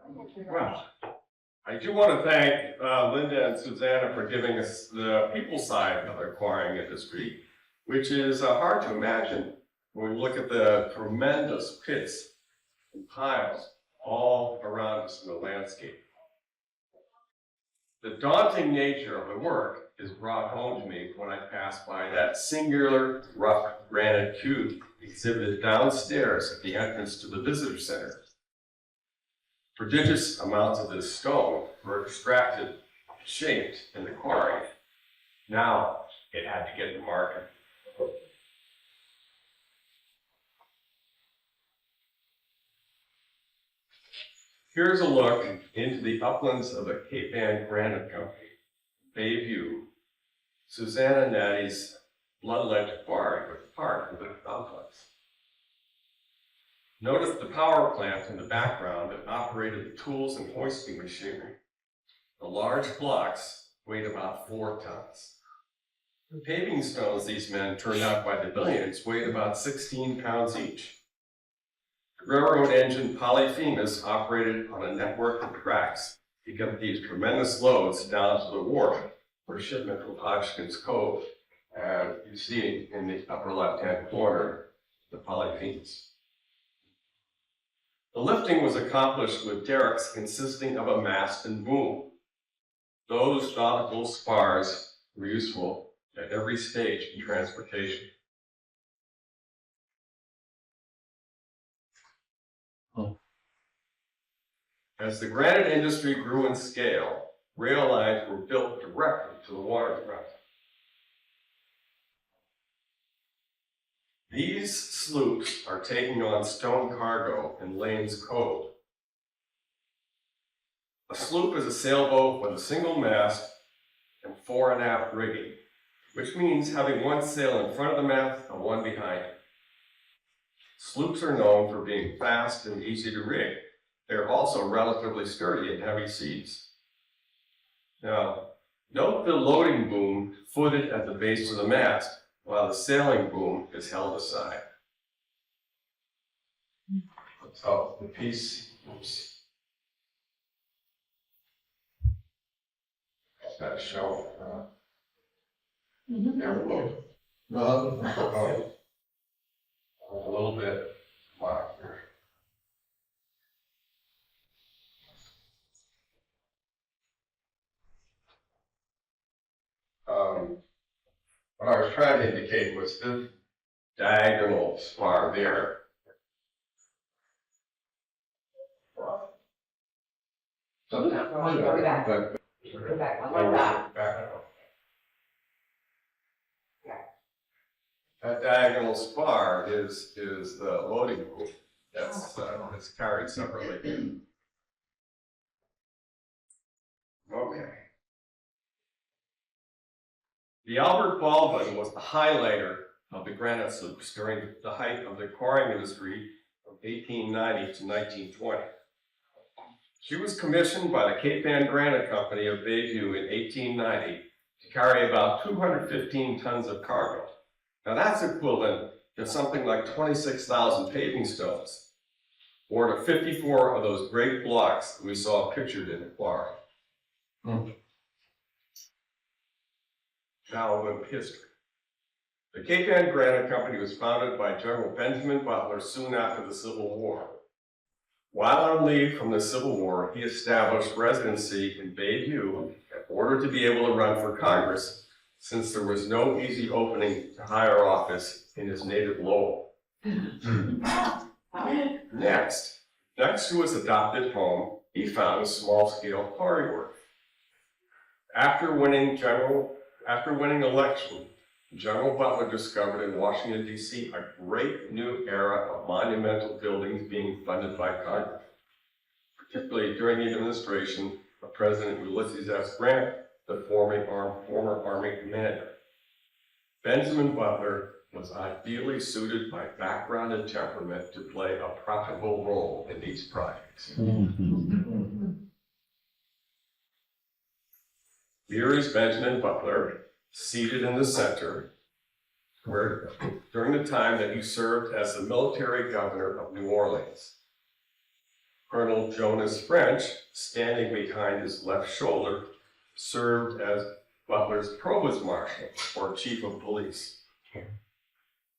Well, I do want to thank Linda and Susanna for giving us the people side of the quarrying industry, which is hard to imagine when we look at the tremendous pits and piles all around us in the landscape. The daunting nature of the work is brought home to me when I pass by that singular rough granite cube exhibited downstairs at the entrance to the visitor center. Prodigious amounts of this stone were extracted, shaped in the quarry. Now it had to get to market. Here's a look into the uplands of the Cape Granite Company, Bayview, Susanna Natty's blood-ledge quarry was part of the complex. Notice the power plant in the background that operated the tools and hoisting machinery. The large blocks weighed about 4 tons. The paving stones these men turned out by the billions weighed about 16 pounds each. The railroad engine Polyphemus operated on a network of tracks to get these tremendous loads down to the wharf for shipment from Hodgkins Cove. And you see in the upper left-hand corner the Polyphemus. The lifting was accomplished with derricks consisting of a mast and boom. Those nautical spars were useful at every stage in transportation. As the granite industry grew in scale, rail lines were built directly to the waterfront. These sloops are taking on stone cargo in Lanes Cove. A sloop is a sailboat with a single mast and fore and aft rigging, which means having one sail in front of the mast and one behind it. Sloops are known for being fast and easy to rig. They're also relatively sturdy in heavy seas. Now, note the loading boom footed at the base of the mast, while the sailing boom is held aside. So the piece, oops. Got to show. There we go. A little bit. Wow. What I was trying to indicate was this diagonal spar there. So Go back. Go back. One more back. That diagonal spar is the loading boom. That's carried separately. Okay. The Albert Baldwin was the highlighter of the granite sloops during the height of the quarrying industry from 1890 to 1920. She was commissioned by the Cape Granite Company of Bayview in 1890 to carry about 215 tons of cargo. Now that's equivalent to something like 26,000 paving stones, or to 54 of those great blocks that we saw pictured in the quarry. Now a little history. The Cape Granite Company was founded by General Benjamin Butler soon after the Civil War. While on leave from the Civil War, he established residency in Bayview in order to be able to run for Congress, since there was no easy opening to higher office in his native Lowell. Next to his adopted home, he found small-scale quarry work. After winning election, General Butler discovered in Washington, D.C. a great new era of monumental buildings being funded by Congress, particularly during the administration of President Ulysses S. Grant, the former Army commander. Benjamin Butler was ideally suited by background and temperament to play a profitable role in these projects. Here is Benjamin Butler, seated in the center, where during the time that he served as the military governor of New Orleans. Colonel Jonas French, standing behind his left shoulder, served as Butler's provost marshal, or chief of police.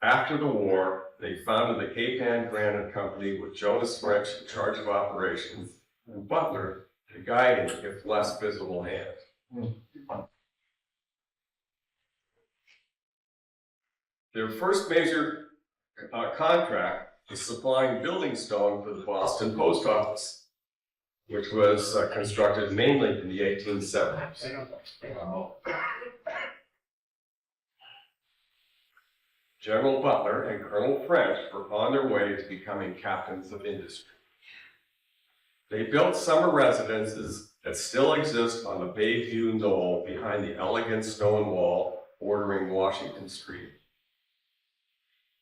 After the war, they founded the Cape Granite Company with Jonas French in charge of operations, and Butler, the guiding, if less visible hand. Their first major contract was supplying building stone for the Boston Post Office, which was constructed mainly in the 1870s. General Butler and Colonel French were on their way to becoming captains of industry. They built summer residences that still exist on the Bayview Knoll behind the elegant stone wall bordering Washington Street.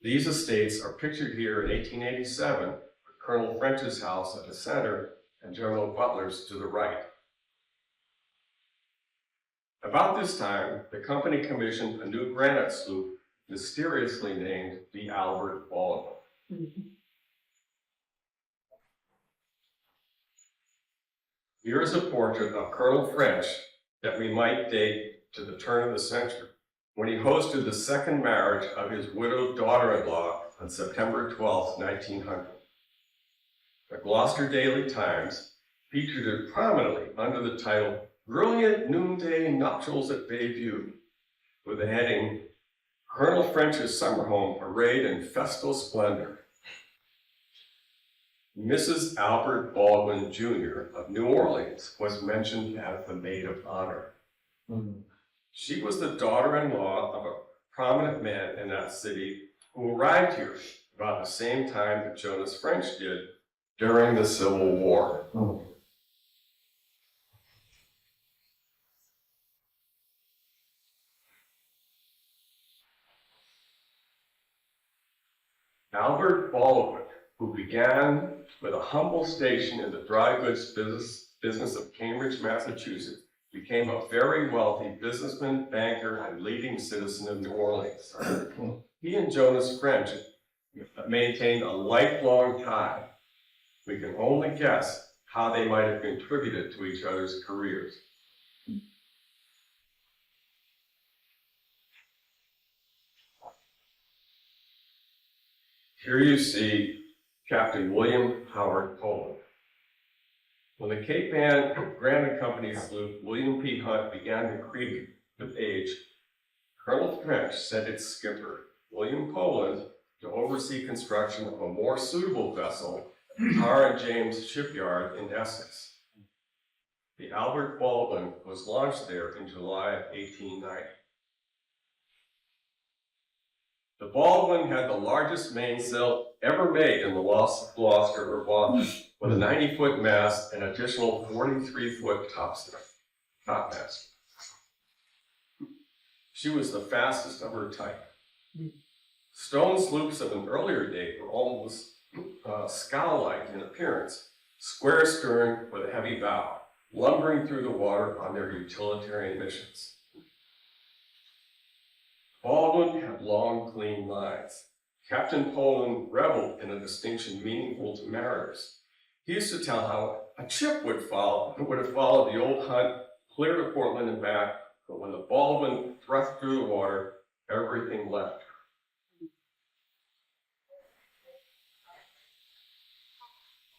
These estates are pictured here in 1887, with Colonel French's house at the center and General Butler's to the right. About this time, the company commissioned a new granite sloop mysteriously named the Albert Baldwin. Here is a portrait of Colonel French that we might date to the turn of the century, when he hosted the second marriage of his widowed daughter-in-law on September 12, 1900. The Gloucester Daily Times featured it prominently under the title, "Brilliant Noonday Nuptials at Bayview," with the heading, "Colonel French's Summer Home Arrayed in Festal Splendor." Mrs. Albert Baldwin, Jr. of New Orleans was mentioned as the maid of honor. She was the daughter-in-law of a prominent man in that city who arrived here about the same time that Jonas French did during the Civil War. Albert Baldwin, who began with a humble station in the dry goods business of Cambridge, Massachusetts, became a very wealthy businessman, banker, and leading citizen of New Orleans. He and Jonas French maintained a lifelong tie. We can only guess how they might have contributed to each other's careers. Here you see Captain William Howard Poland. When the Cape Granite Company sloop William P. Hunt began to creep with age, Colonel French sent its skipper, William Poland, to oversee construction of a more suitable vessel at Carr and James Shipyard in Essex. The Albert Baldwin was launched there in July of 1890. The Baldwin had the largest mainsail ever made in the Gloucester or Boston, with a 90-foot mast and additional 43-foot topmast. She was the fastest of her type. Stone sloops of an earlier date were almost scow-like in appearance, square stern with a heavy bow, lumbering through the water on their utilitarian missions. Baldwin had long, clean lines. Captain Poland reveled in a distinction meaningful to mariners. He used to tell how a ship would have followed the old Hunt clear to Portland and back, but when the Baldwin thrust through the water, everything left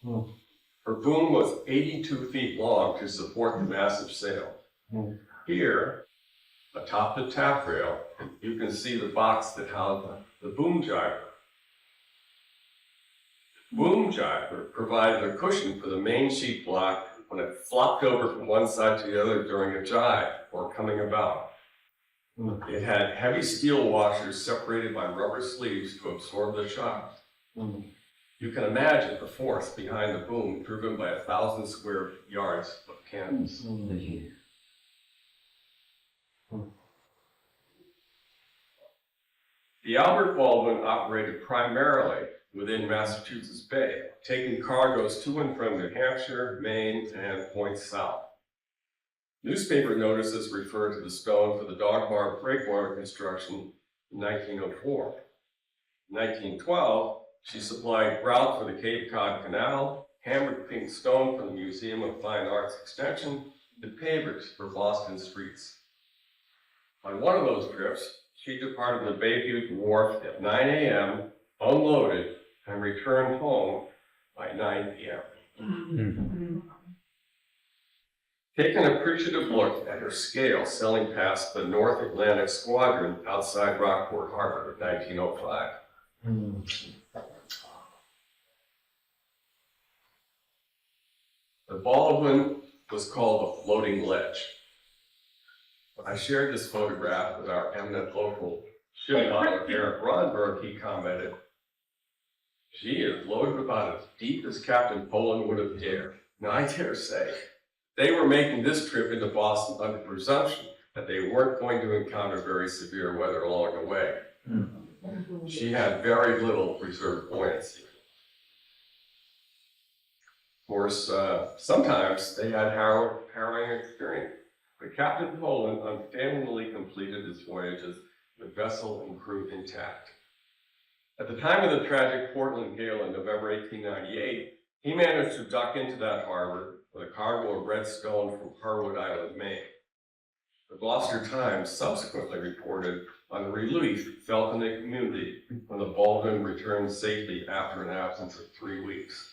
her. Her boom was 82 feet long to support the massive sail. Here, atop the taffrail, you can see the box that housed the boom gyver. The boom gyver provided a cushion for the main sheet block when it flopped over from one side to the other during a jibe or coming about. It had heavy steel washers separated by rubber sleeves to absorb the shock. You can imagine the force behind the boom driven by 1,000 square yards of canvas. The Albert Baldwin operated primarily within Massachusetts Bay, taking cargoes to and from New Hampshire, Maine, and points south. Newspaper notices refer to the stone for the dog bar breakwater construction in 1904. In 1912, she supplied grout for the Cape Cod Canal, hammered pink stone from the Museum of Fine Arts Extension, and pavers for Boston streets. On one of those trips, she departed the Bayview Wharf at 9 a.m., unloaded, and returned home by 9 p.m. Take an appreciative look at her scale sailing past the North Atlantic Squadron outside Rockport Harbor in 1905. The Baldwin was called a floating ledge. When I shared this photograph with our eminent local ship pilot, Eric Ronberg, he commented, "She is loaded about as deep as Captain Poland would have dared." Now, I dare say, they were making this trip into Boston under the presumption that they weren't going to encounter very severe weather along the way. She had very little reserve buoyancy. Of course, sometimes they had harrowing experience, but Captain Poland unfailingly completed his voyages with vessel and crew intact. At the time of the tragic Portland gale in November 1898, he managed to dock into that harbor with a cargo of red stone from Harwood Island, Maine. The Gloucester Times subsequently reported on the relief felt in the community when the Baldwin returned safely after an absence of 3 weeks.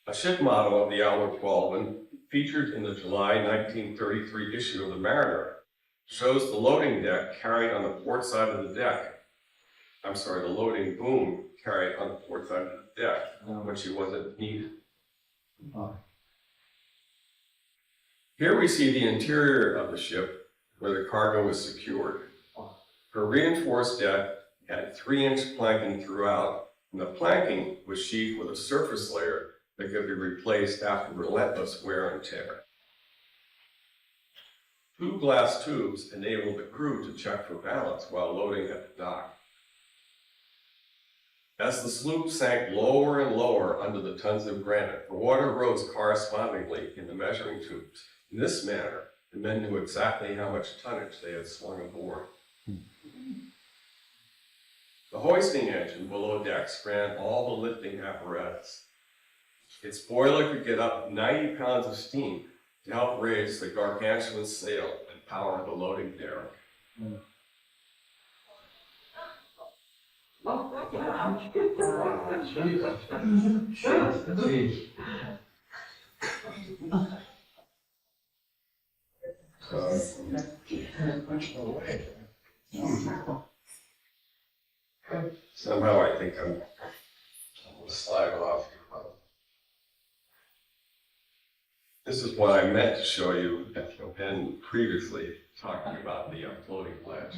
A ship model of the Albert Baldwin, featured in the July 1933 issue of the Mariner, shows the loading deck carried on the port side of the deck. The loading boom carried on the port side of the deck when she wasn't needed. Here we see the interior of the ship where the cargo was secured. Her reinforced deck had 3-inch planking throughout, and the planking was sheathed with a surface layer that could be replaced after relentless wear and tear. 2 glass tubes enabled the crew to check for balance while loading at the dock. As the sloop sank lower and lower under the tons of granite, the water rose correspondingly in the measuring tubes. In this manner, the men knew exactly how much tonnage they had swung aboard. The hoisting engine below decks ran all the lifting apparatus. Its boiler could get up 90 pounds of steam to help raise the gargantuan sail and power the loading derrick. Somehow I think I'm going to slide off. This is what I meant to show you and previously talking about the floating ledge.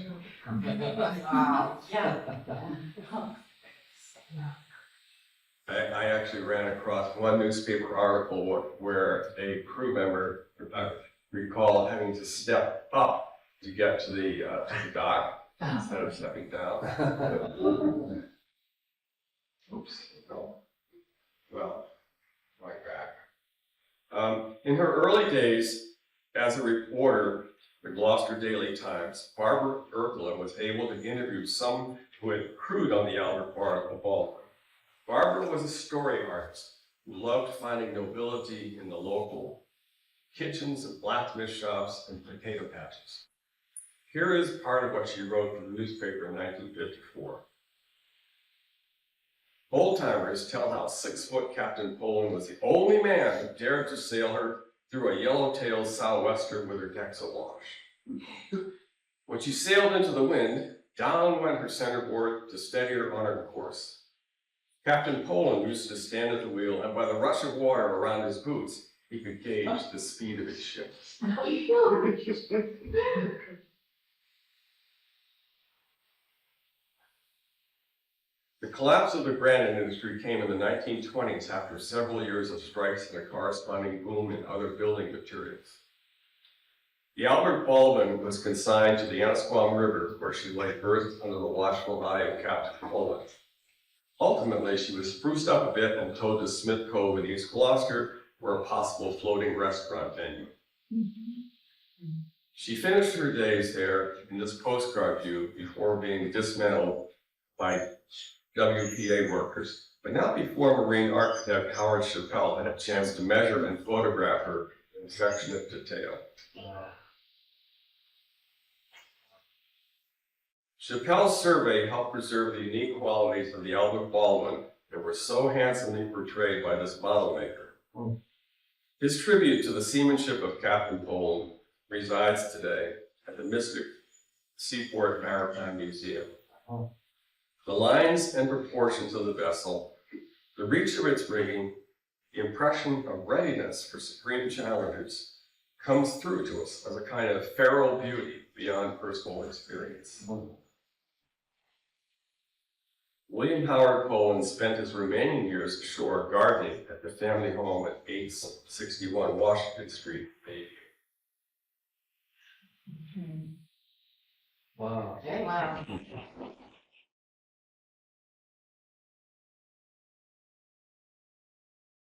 I actually ran across one newspaper article where a crew member recalled having to step up to get to the dock instead of stepping down. Oops, no. Well, like that. In her early days as a reporter for the Gloucester Daily Times, Barbara Erkla was able to interview some who had crewed on the Albert Baldwin. Barbara was a story artist who loved finding nobility in the local kitchens and blacksmith shops and potato patches. Here is part of what she wrote for the newspaper in 1954. Old-timers tell how 6-foot Captain Poland was the only man who dared to sail her through a yellow-tailed sou'wester with her decks awash. When she sailed into the wind, down went her centerboard to steady her on her course. Captain Poland used to stand at the wheel, and by the rush of water around his boots, he could gauge the speed of his ship. The collapse of the granite industry came in the 1920s after several years of strikes and a corresponding boom in other building materials. The Albert Baldwin was consigned to the Anasquam River, where she lay berthed under the watchful eye of Captain Poland. Ultimately, she was spruced up a bit and towed to Smith Cove in East Gloucester, where a possible floating restaurant venue. She finished her days there in this postcard view before being dismantled by WPA workers, but not before marine architect Howard Chappell had a chance to measure and photograph her in affectionate detail. Chappell's survey helped preserve the unique qualities of the Albert Baldwin that were so handsomely portrayed by this model maker. His tribute to the seamanship of Captain Baldwin resides today at the Mystic Seaport Maritime Museum. The lines and proportions of the vessel, the reach of its rigging, the impression of readiness for supreme challenges comes through to us as a kind of feral beauty beyond personal experience. William Howard Baldwin spent his remaining years ashore gardening at the family home at 861 Washington Street, Bayview. Wow. Wow.